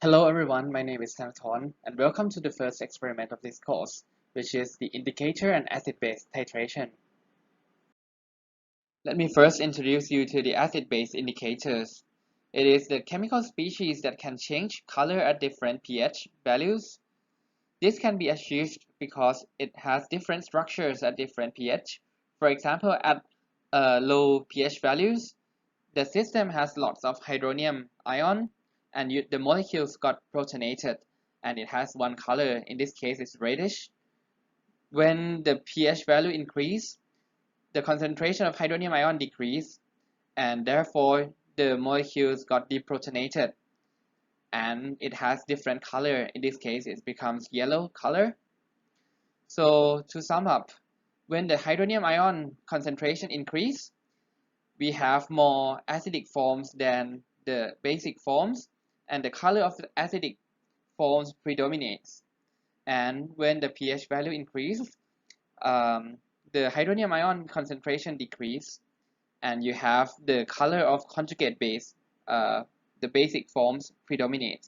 Hello everyone, my name is Tanatorn, and welcome to the first experiment of this course, which is the indicator and acid-base titration. Let me first introduce you to the acid-base indicators. It is the chemical species that can change color at different pH values. This can be achieved because it has different structures at different pH. For example, at low pH values, the system has lots of hydronium ion and the molecules got protonated and it has one color. In this case, it's reddish. When the pH value increase, the concentration of hydronium ion decrease and therefore the molecules got deprotonated and it has different color. In this case, it becomes yellow color. So to sum up, when the hydronium ion concentration increase, we have more acidic forms than the basic forms, and the color of the acidic forms predominates. And when the pH value increases, the hydronium ion concentration decrease, and you have the color of conjugate base, the basic forms predominate.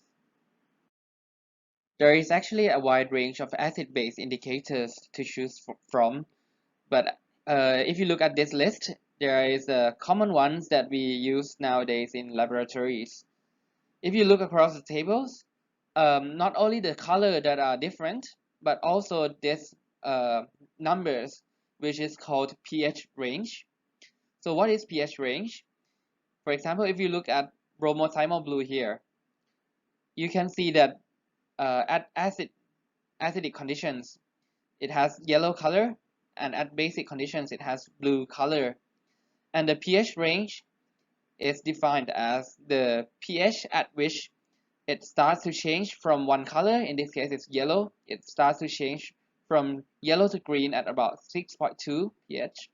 There is actually a wide range of acid-base indicators to choose from, but if you look at this list, there is common ones that we use nowadays in laboratories. If you look across the tables, not only the color that are different, but also this numbers, which is called pH range. So what is pH range? For example, if you look at bromothymol blue here, you can see that at acidic conditions, it has yellow color, and at basic conditions, it has blue color. And the pH range is defined as the pH at which it starts to change from one color, in this case it's yellow, it starts to change from yellow to green at about 6.2 pH.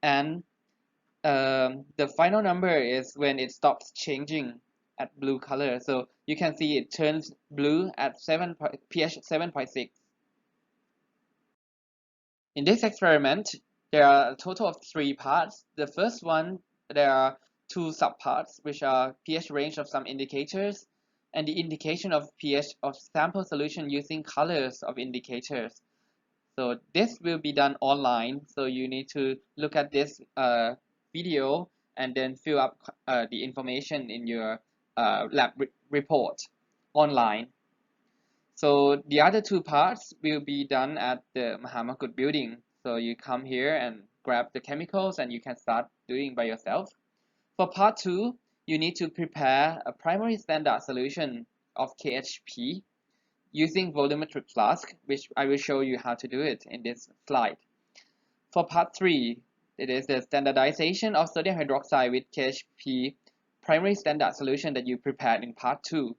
And the final number is when it stops changing at blue color. So you can see it turns blue at pH 7.6. In this experiment, there are a total of 3 parts. The first one, there are 2 subparts, which are pH range of some indicators and the indication of pH of sample solution using colors of indicators. So this will be done online, so you need to look at this video and then fill up the information in your lab report online. So the other 2 parts will be done at the Mahamakut building. So you come here and grab the chemicals and you can start doing by yourself. For part 2, you need to prepare a primary standard solution of KHP using volumetric flask, which I will show you how to do it in this slide. For part 3, it is the standardization of sodium hydroxide with KHP primary standard solution that you prepared in part 2.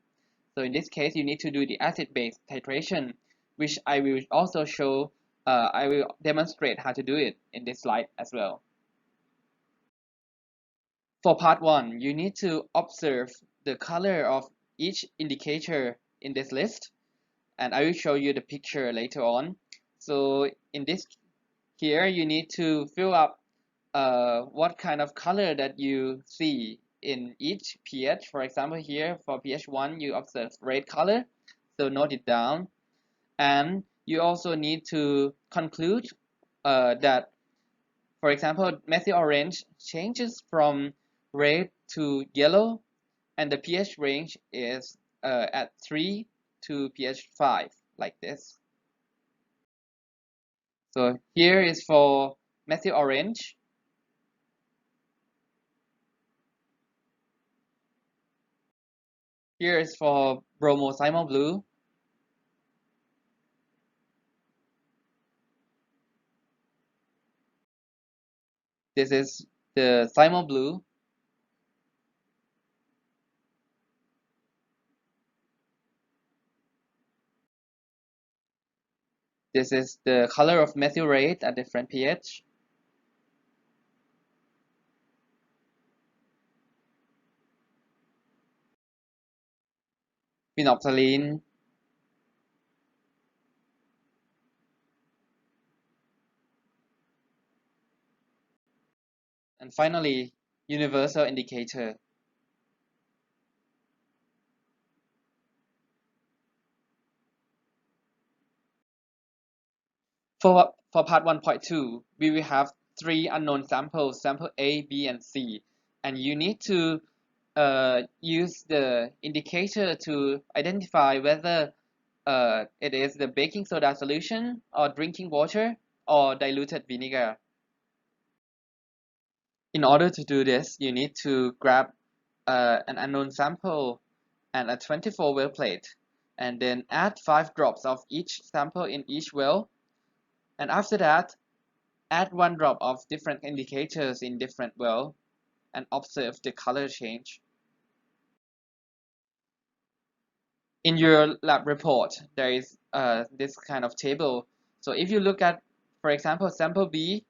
So in this case, you need to do the acid-base titration, which I will also show, I will demonstrate how to do it in this slide as well. For part 1, you need to observe the color of each indicator in this list, and I will show you the picture later on. So in this here, you need to fill up what kind of color that you see in each pH. For example, here for pH 1, you observe red color, so note it down. And you also need to conclude that, for example, methyl orange changes from red to yellow, and the pH range is at 3 to pH 5, like this. So here is for methyl orange. Here is for bromothymol blue. This is the thymol blue. This is the color of methyl red at different pH. Phenolphthalein. And finally, universal indicator. For part 1.2, we will have 3 unknown samples, sample A, B, and C, and you need to use the indicator to identify whether it is the baking soda solution or drinking water or diluted vinegar. In order to do this, you need to grab an unknown sample and a 24 well plate, and then add 5 drops of each sample in each well, and after that add 1 drop of different indicators in different well and observe the color change. In your lab report, there is this kind of table. So if you look at, for example, sample B,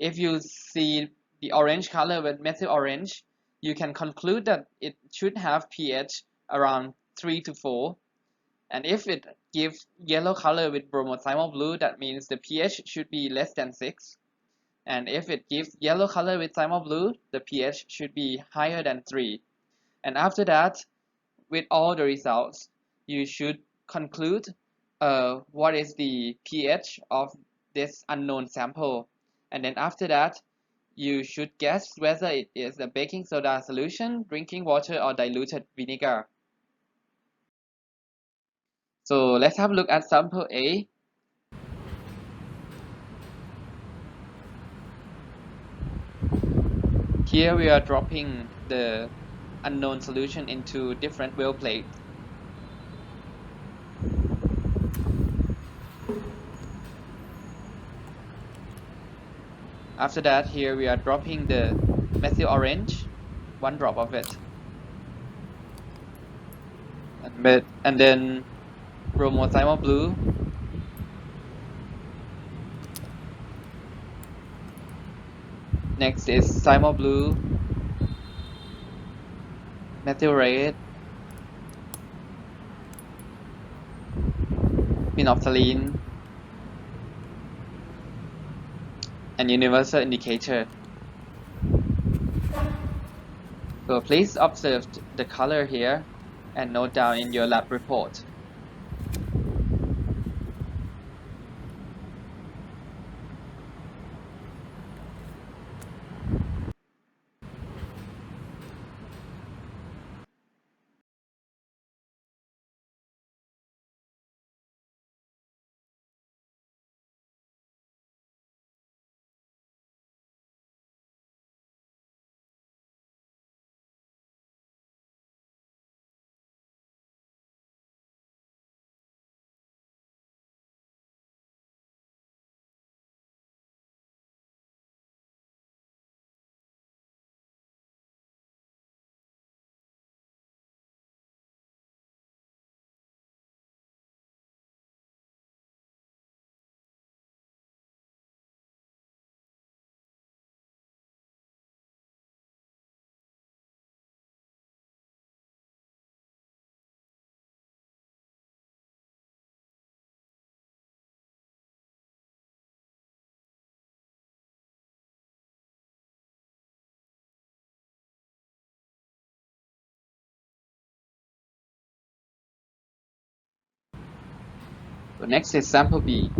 if you see the orange color with methyl orange, you can conclude that it should have pH around 3 to 4. And if it gives yellow color with bromothymol blue, that means the pH should be less than 6. And if it gives yellow color with thymol blue, the pH should be higher than 3. And after that, with all the results, you should conclude what is the pH of this unknown sample. And then after that, you should guess whether it is a baking soda solution, drinking water, or diluted vinegar. So let's have a look at sample A. Here we are dropping the unknown solution into different well plates. After that, here we are dropping the methyl orange, 1 drop of it. And then bromothymol blue. Next is thymol blue, methyl red, phenolphthalein, and universal indicator. So please observe the color here and note down in your lab report. So next is sample B.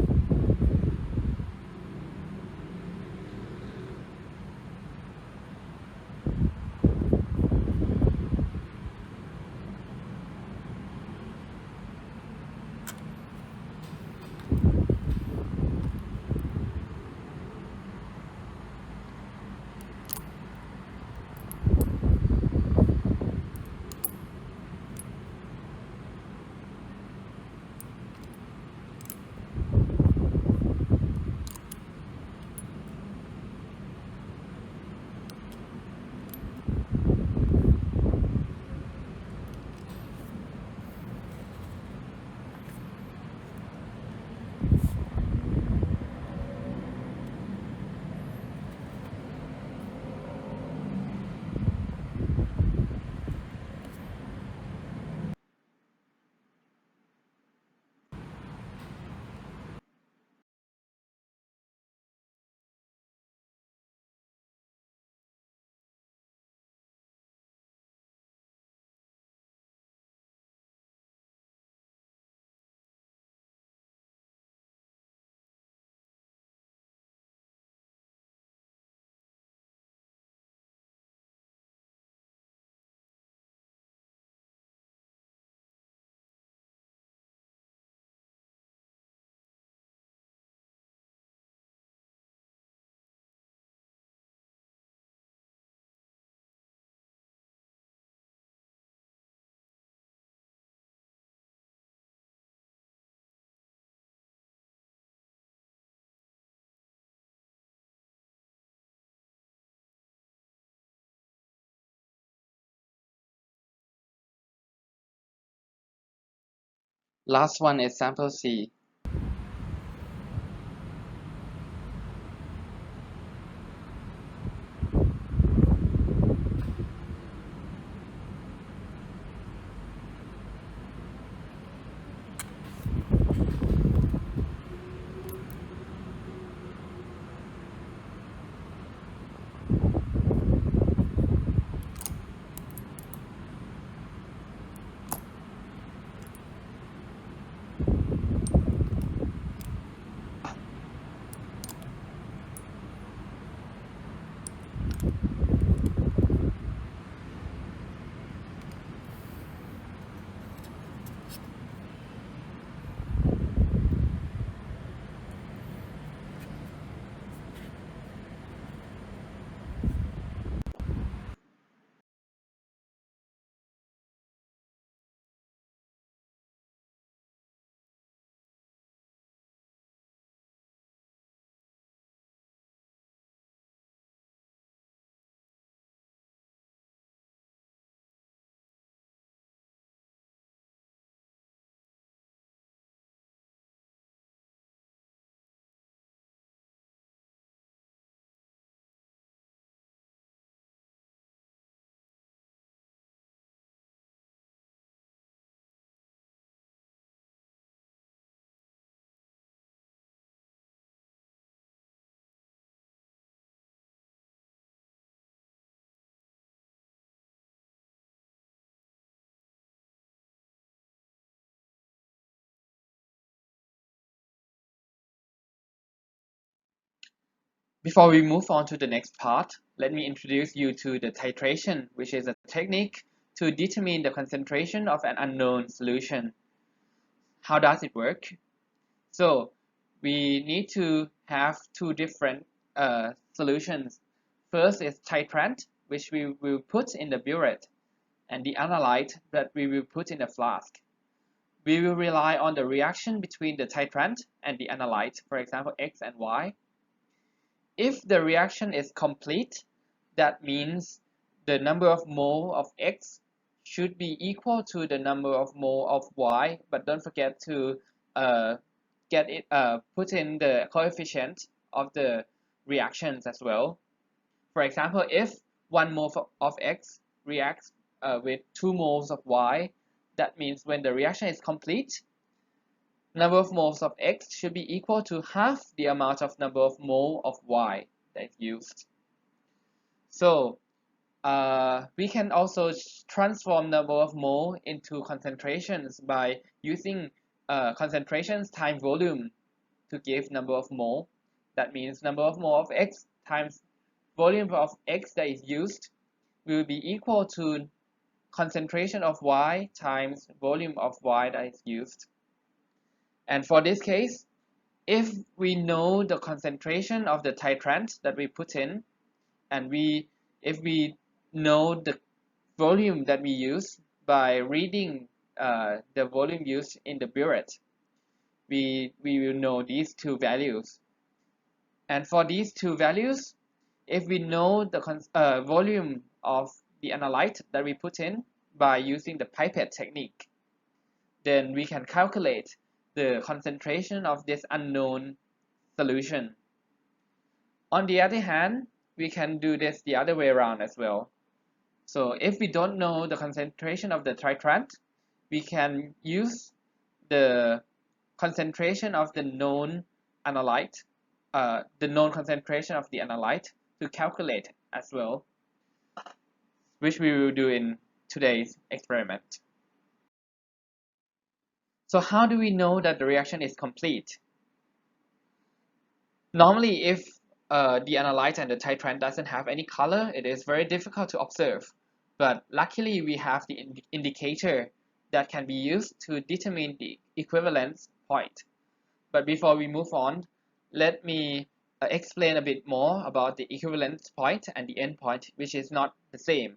Last one is sample C. Before we move on to the next part, let me introduce you to the titration, which is a technique to determine the concentration of an unknown solution. How does it work? So we need to have two different solutions. First is titrant, which we will put in the burette, and the analyte that we will put in the flask. We will rely on the reaction between the titrant and the analyte, for example, X and Y. If the reaction is complete, that means the number of mole of X should be equal to the number of mole of Y, but don't forget to put in the coefficient of the reactions as well. For example, if 1 mole of X reacts with 2 moles of Y, that means when the reaction is complete, number of moles of X should be equal to half the amount of number of mole of Y that is used. So we can also transform number of mole into concentrations by using concentrations times volume to give number of mole. That means number of mole of X times volume of X that is used will be equal to concentration of Y times volume of Y that is used. And for this case, if we know the concentration of the titrant that we put in, and if we know the volume that we use by reading the volume used in the burette, we will know these two values. And for these two values, if we know the volume of the analyte that we put in by using the pipette technique, then we can calculate the concentration of this unknown solution. On the other hand, we can do this the other way around as well. So if we don't know the concentration of the titrant, we can use the concentration of the known analyte, the known concentration of the analyte to calculate as well, which we will do in today's experiment. So how do we know that the reaction is complete? Normally, if the analyte and the titrant doesn't have any color, it is very difficult to observe. But luckily, we have the indicator that can be used to determine the equivalence point. But before we move on, let me explain a bit more about the equivalence point and the end point, which is not the same.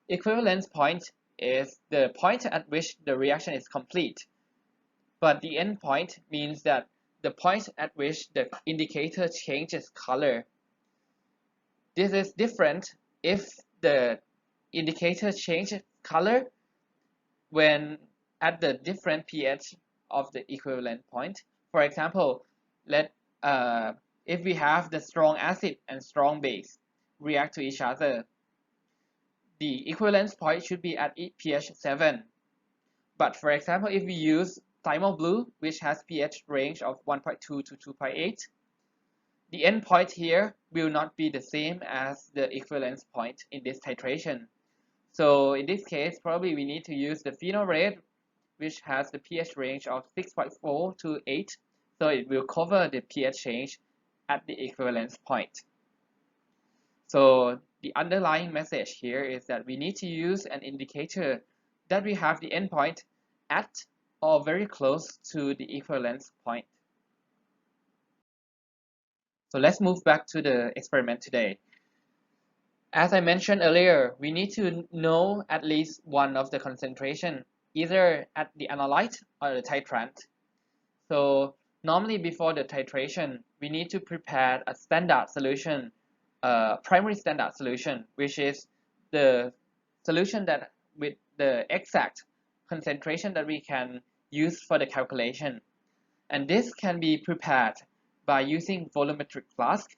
Equivalence point is the point at which the reaction is complete. But the end point means that the point at which the indicator changes color. This is different if the indicator changes color when at the different pH of the equivalent point. For example, if we have the strong acid and strong base react to each other, the equivalence point should be at pH 7. But for example, if we use thymal blue, which has pH range of 1.2 to 2.8, the end point here will not be the same as the equivalence point in this titration. So in this case, probably we need to use the phenol red, which has the pH range of 6.4 to 8, so it will cover the pH change at the equivalence point. So the underlying message here is that we need to use an indicator that we have the endpoint at or very close to the equivalence point. So let's move back to the experiment today. As I mentioned earlier, we need to know at least one of the concentration, either at the analyte or the titrant. So normally before the titration, we need to prepare a standard solution, primary standard solution, which is the solution that with the exact concentration that we can use for the calculation. And this can be prepared by using volumetric flask,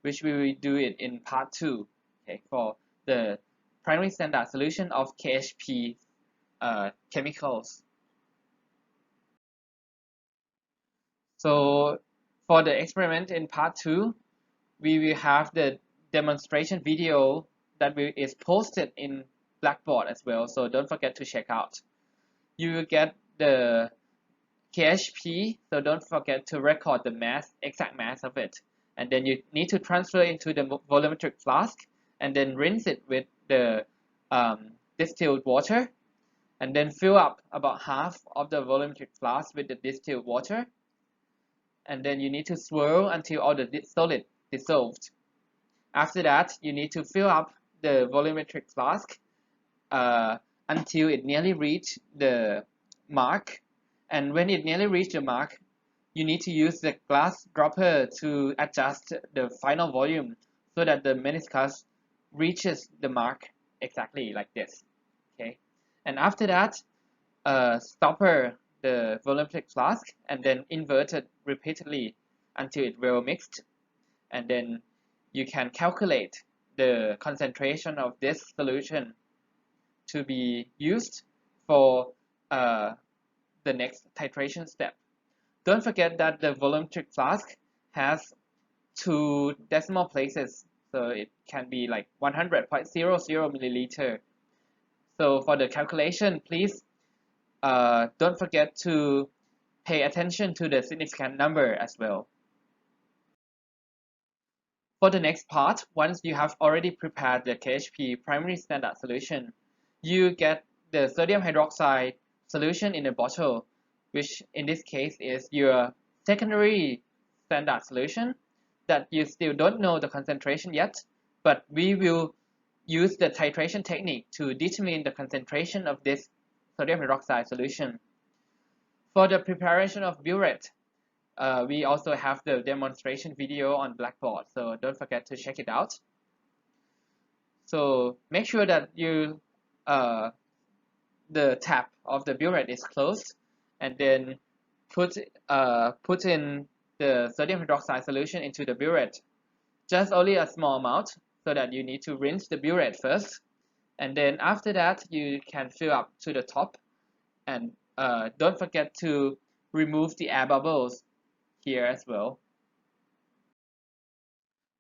which we will do it in part 2, okay, for the primary standard solution of KHP chemicals. So for the experiment in part 2, we will have the demonstration video that is posted in Blackboard as well, so don't forget to check out. You will get the KHP, so don't forget to record the mass, exact mass of it. And then you need to transfer into the volumetric flask and then rinse it with the distilled water, and then fill up about half of the volumetric flask with the distilled water. And then you need to swirl until all the solid dissolved. After that, you need to fill up the volumetric flask until it nearly reaches the mark. And when it nearly reaches the mark, you need to use the glass dropper to adjust the final volume so that the meniscus reaches the mark exactly like this. Okay, and after that, stopper the volumetric flask and then invert it repeatedly until it well mixed, and then you can calculate the concentration of this solution to be used for the next titration step. Don't forget that the volumetric flask has 2 decimal places, so it can be like 100.00 milliliter. So for the calculation, please don't forget to pay attention to the significant number as well. For the next part, once you have already prepared the KHP primary standard solution, you get the sodium hydroxide solution in a bottle, which in this case is your secondary standard solution that you still don't know the concentration yet, but we will use the titration technique to determine the concentration of this sodium hydroxide solution. For the preparation of burette, we also have the demonstration video on Blackboard, so don't forget to check it out. So make sure that the tap of the burette is closed, and then put in the sodium hydroxide solution into the burette. Just only a small amount, so that you need to rinse the burette first, and then after that you can fill up to the top, and don't forget to remove the air bubbles here as well.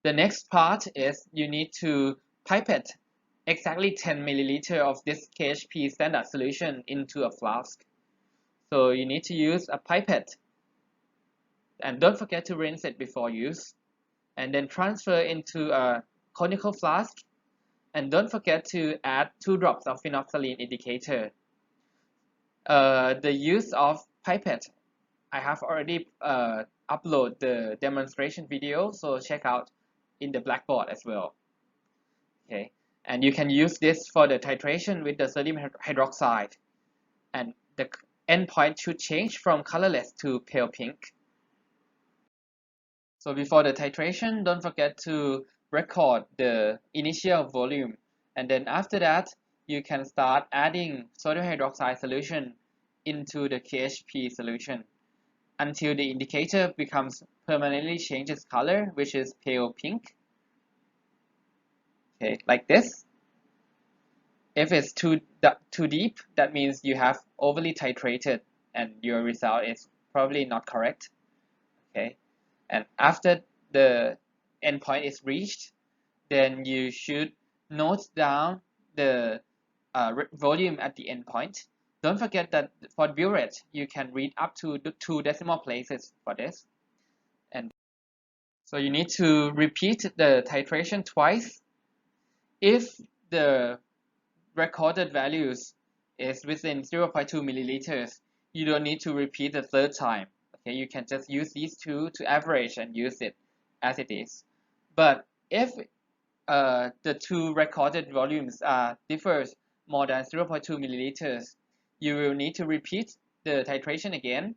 The next part is you need to pipette exactly 10 milliliter of this KHP standard solution into a flask. So you need to use a pipette, and don't forget to rinse it before use, and then transfer into a conical flask, and don't forget to add 2 drops of phenolphthalein indicator. The use of pipette, I have already uploaded the demonstration video, so check out in the Blackboard as well. Okay, and you can use this for the titration with the sodium hydroxide, and the endpoint should change from colorless to pale pink. So before the titration, don't forget to record the initial volume, and then after that you can start adding sodium hydroxide solution into the KHP solution until the indicator becomes permanently changes color, which is pale pink. Okay, like this. If it's too deep, that means you have overly titrated and your result is probably not correct. Okay, and after the endpoint is reached, then you should note down the volume at the endpoint. Don't forget that for burette, you can read up to the 2 decimal places for this. And so you need to repeat the titration twice. If the recorded values is within 0.2 milliliters, you don't need to repeat the third time. Okay, you can just use these two to average and use it as it is. But if the two recorded volumes differs more than 0.2 milliliters, you will need to repeat the titration again.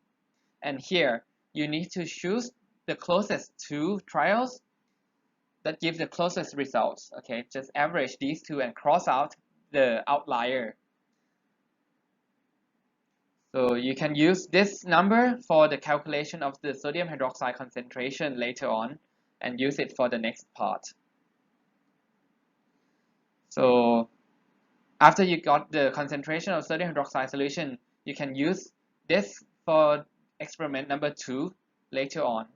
And here, you need to choose the closest two trials that give the closest results. Okay, just average these two and cross out the outlier. So you can use this number for the calculation of the sodium hydroxide concentration later on and use it for the next part. So after you got the concentration of sodium hydroxide solution, you can use this for experiment number 2 later on.